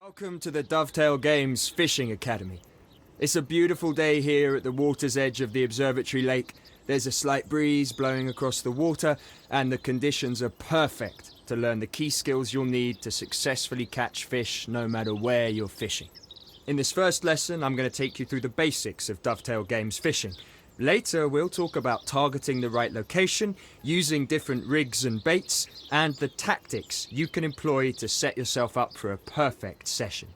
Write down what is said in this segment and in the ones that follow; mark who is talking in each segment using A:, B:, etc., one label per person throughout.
A: Welcome to the Dovetail Games Fishing Academy. It's a beautiful day here at the water's edge of the observatory lake. There's a slight breeze blowing across the water, and the conditions are perfect to learn the key skills you'll need to successfully catch fish no matter where you're fishing. In this first lesson, I'm going to take you through the basics of Dovetail Games fishing. Later, we'll talk about targeting the right location, using different rigs and baits, and the tactics you can employ to set yourself up for a perfect session.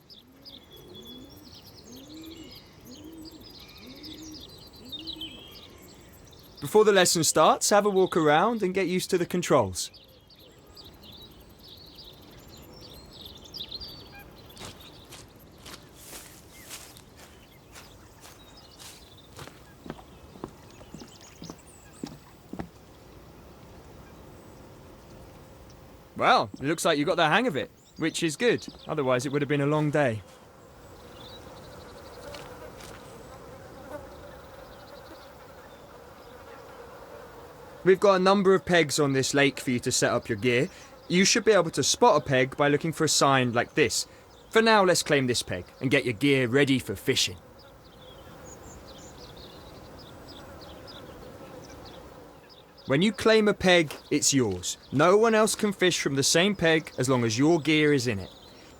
A: Before the lesson starts, have a walk around and get used to the controls. Well, it looks like you got the hang of it, which is good. Otherwise, it would have been a long day. We've got a number of pegs on this lake for you to set up your gear. You should be able to spot a peg by looking for a sign like this. For now, let's claim this peg and get your gear ready for fishing. When you claim a peg, it's yours. No one else can fish from the same peg as long as your gear is in it.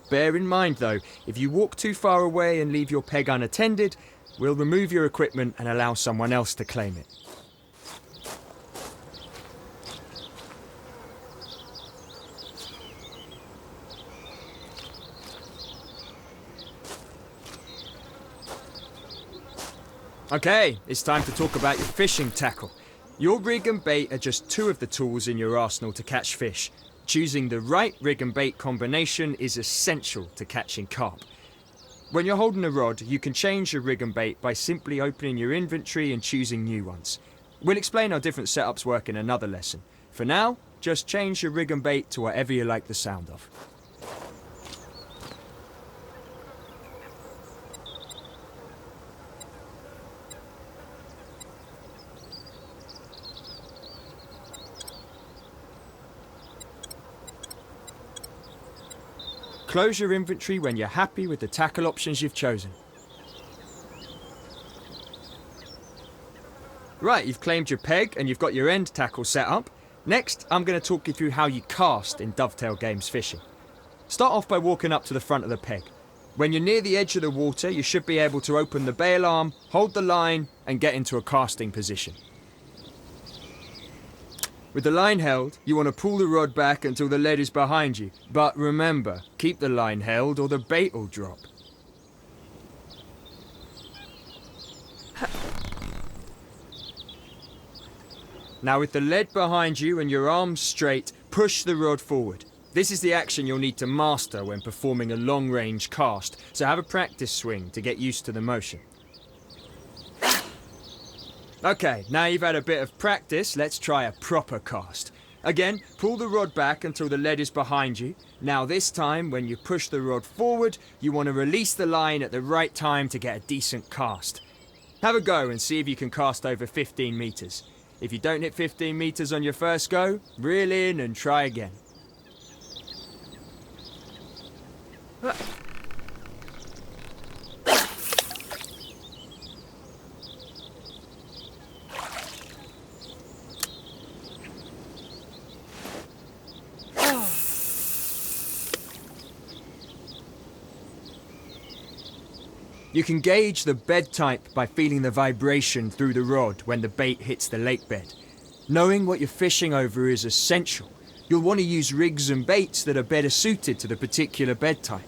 A: Bear in mind though, if you walk too far away and leave your peg unattended, we'll remove your equipment and allow someone else to claim it. Okay, it's time to talk about your fishing tackle. Your rig and bait are just two of the tools in your arsenal to catch fish. Choosing the right rig and bait combination is essential to catching carp. When you're holding a rod, you can change your rig and bait by simply opening your inventory and choosing new ones. We'll explain how different setups work in another lesson. For now, just change your rig and bait to whatever you like the sound of. Close your inventory when you're happy with the tackle options you've chosen. Right, you've claimed your peg and you've got your end tackle set up. Next, I'm going to talk you through how you cast in Dovetail Games fishing. Start off by walking up to the front of the peg. When you're near the edge of the water, you should be able to open the bail arm, hold the line, and get into a casting position. With the line held, you want to pull the rod back until the lead is behind you. But remember, keep the line held or the bait will drop. Now with the lead behind you and your arms straight, push the rod forward. This is the action you'll need to master when performing a long-range cast, so have a practice swing to get used to the motion. Okay, now you've had a bit of practice, let's try a proper cast. Again, pull the rod back until the lead is behind you. Now this time, when you push the rod forward, you want to release the line at the right time to get a decent cast. Have a go and see if you can cast over 15 meters. If you don't hit 15 meters on your first go, reel in and try again. You can gauge the bed type by feeling the vibration through the rod when the bait hits the lake bed. Knowing what you're fishing over is essential. You'll want to use rigs and baits that are better suited to the particular bed type.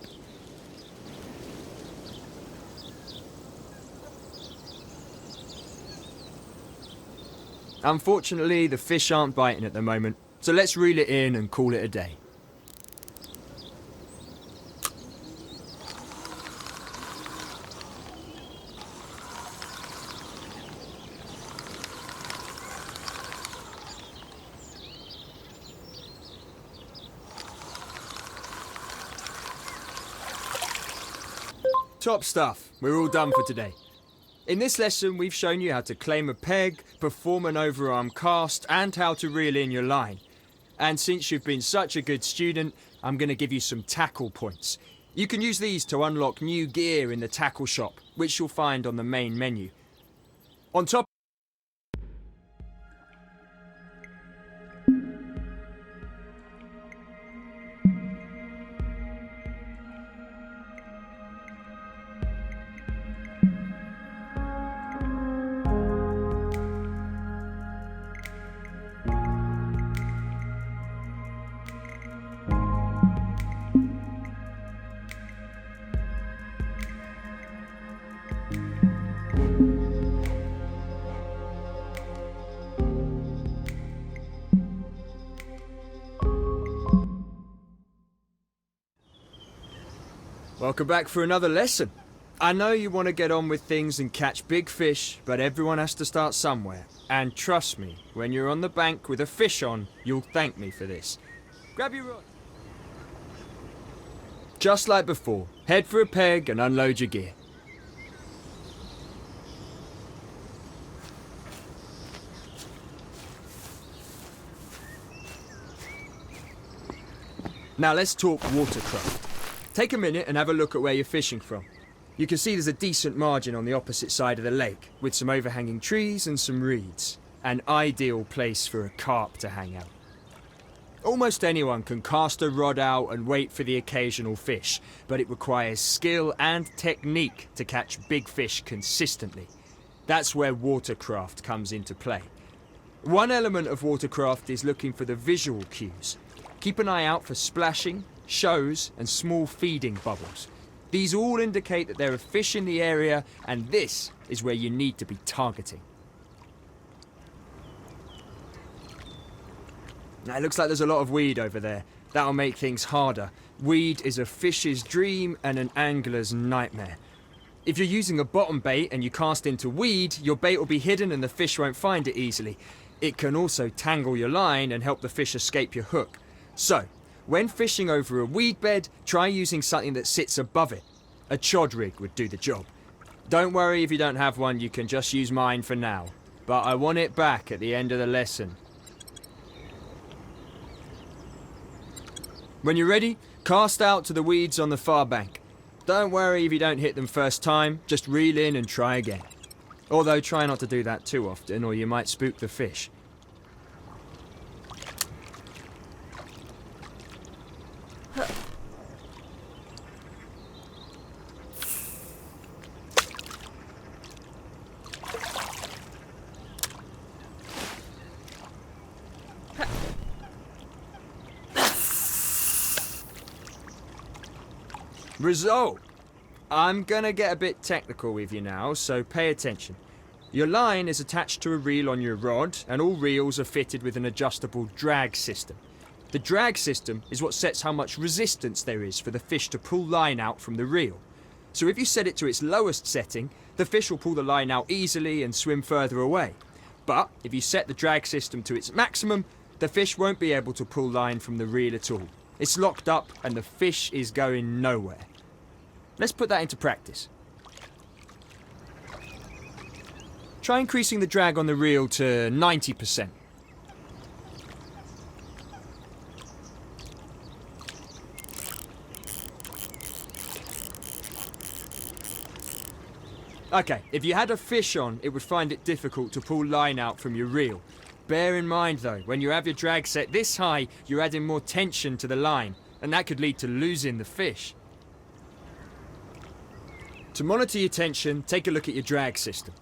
A: Unfortunately, the fish aren't biting at the moment, so let's reel it in and call it a day. Top stuff, we're all done for today. In this lesson, we've shown you how to claim a peg, perform an overarm cast, and how to reel in your line. And since you've been such a good student, I'm going to give you some tackle points. You can use these to unlock new gear in the tackle shop, which you'll find on the main menu. On top Welcome back for another lesson. I know you want to get on with things and catch big fish, but everyone has to start somewhere. And trust me, when you're on the bank with a fish on, you'll thank me for this. Grab your rod. Just like before, head for a peg and unload your gear. Now let's talk watercraft. Take a minute and have a look at where you're fishing from. You can see there's a decent margin on the opposite side of the lake, with some overhanging trees and some reeds. An ideal place for a carp to hang out. Almost anyone can cast a rod out and wait for the occasional fish, but it requires skill and technique to catch big fish consistently. That's where watercraft comes into play. One element of watercraft is looking for the visual cues. Keep an eye out for splashing, shows and small feeding bubbles. These all indicate that there are fish in the area, and this is where you need to be targeting. Now it looks like there's a lot of weed over there. That'll make things harder. Weed is a fish's dream and an angler's nightmare. If you're using a bottom bait and you cast into weed, your bait will be hidden and the fish won't find it easily. It can also tangle your line and help the fish escape your hook. So, when fishing over a weed bed, try using something that sits above it. A chod rig would do the job. Don't worry if you don't have one, you can just use mine for now. But I want it back at the end of the lesson. When you're ready, cast out to the weeds on the far bank. Don't worry if you don't hit them first time, just reel in and try again. Although try not to do that too often or you might spook the fish. Result! I'm gonna get a bit technical with you now, so pay attention. Your line is attached to a reel on your rod, and all reels are fitted with an adjustable drag system. The drag system is what sets how much resistance there is for the fish to pull line out from the reel. So if you set it to its lowest setting, the fish will pull the line out easily and swim further away. But if you set the drag system to its maximum, the fish won't be able to pull line from the reel at all. It's locked up and the fish is going nowhere. Let's put that into practice. Try increasing the drag on the reel to 90%. Okay, if you had a fish on, it would find it difficult to pull line out from your reel. Bear in mind though, when you have your drag set this high, you're adding more tension to the line, and that could lead to losing the fish. To monitor your tension, take a look at your drag system.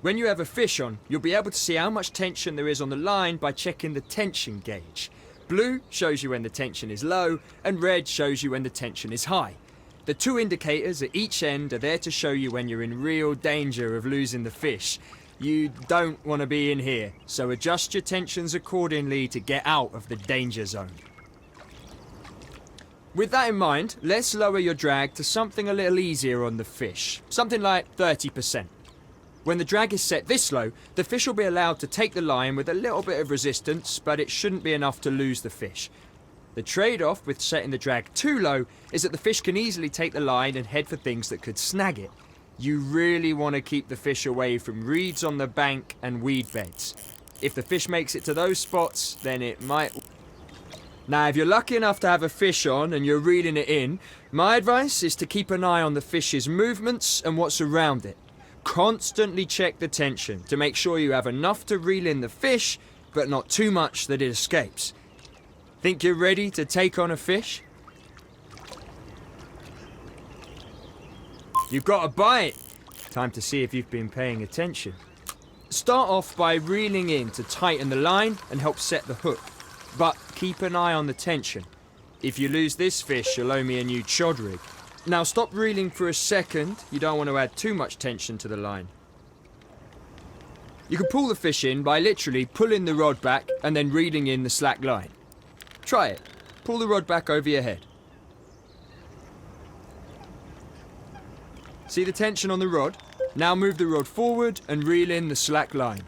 A: When you have a fish on, you'll be able to see how much tension there is on the line by checking the tension gauge. Blue shows you when the tension is low, and red shows you when the tension is high. The two indicators at each end are there to show you when you're in real danger of losing the fish. You don't want to be in here, so adjust your tensions accordingly to get out of the danger zone. With that in mind, let's lower your drag to something a little easier on the fish, something like 30%. When the drag is set this low, the fish will be allowed to take the line with a little bit of resistance, but it shouldn't be enough to lose the fish. The trade-off with setting the drag too low is that the fish can easily take the line and head for things that could snag it. You really want to keep the fish away from reeds on the bank and weed beds. If the fish makes it to those spots, then it might... Now, if you're lucky enough to have a fish on and you're reeling it in, my advice is to keep an eye on the fish's movements and what's around it. Constantly check the tension to make sure you have enough to reel in the fish, but not too much that it escapes. Think you're ready to take on a fish? You've got a bite! Time to see if you've been paying attention. Start off by reeling in to tighten the line and help set the hook. But keep an eye on the tension. If you lose this fish, you'll owe me a new chod rig. Now stop reeling for a second. You don't want to add too much tension to the line. You can pull the fish in by literally pulling the rod back and then reeling in the slack line. Try it. Pull the rod back over your head. See the tension on the rod? Now move the rod forward and reel in the slack line.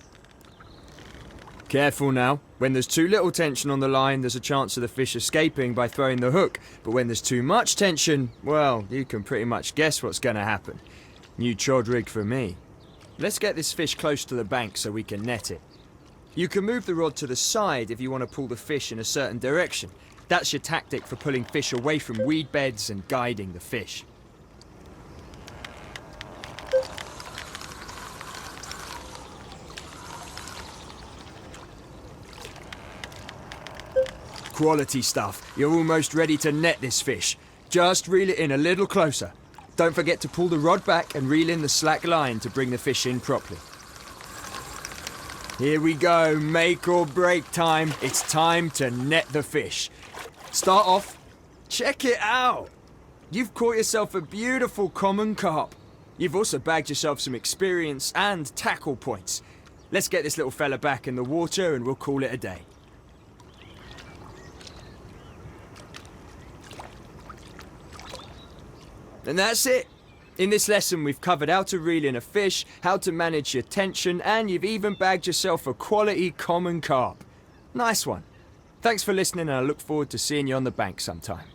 A: Careful now. When there's too little tension on the line, there's a chance of the fish escaping by throwing the hook. But when there's too much tension, well, you can pretty much guess what's going to happen. New chod rig for me. Let's get this fish close to the bank so we can net it. You can move the rod to the side if you want to pull the fish in a certain direction. That's your tactic for pulling fish away from weed beds and guiding the fish. Quality stuff. You're almost ready to net this fish. Just reel it in a little closer. Don't forget to pull the rod back and reel in the slack line to bring the fish in properly. Here we go, make or break time. It's time to net the fish. Start off. Check it out. You've caught yourself a beautiful common carp. You've also bagged yourself some experience and tackle points. Let's get this little fella back in the water and we'll call it a day. And that's it. In this lesson, we've covered how to reel in a fish, how to manage your tension, and you've even bagged yourself a quality common carp. Nice one. Thanks for listening, and I look forward to seeing you on the bank sometime.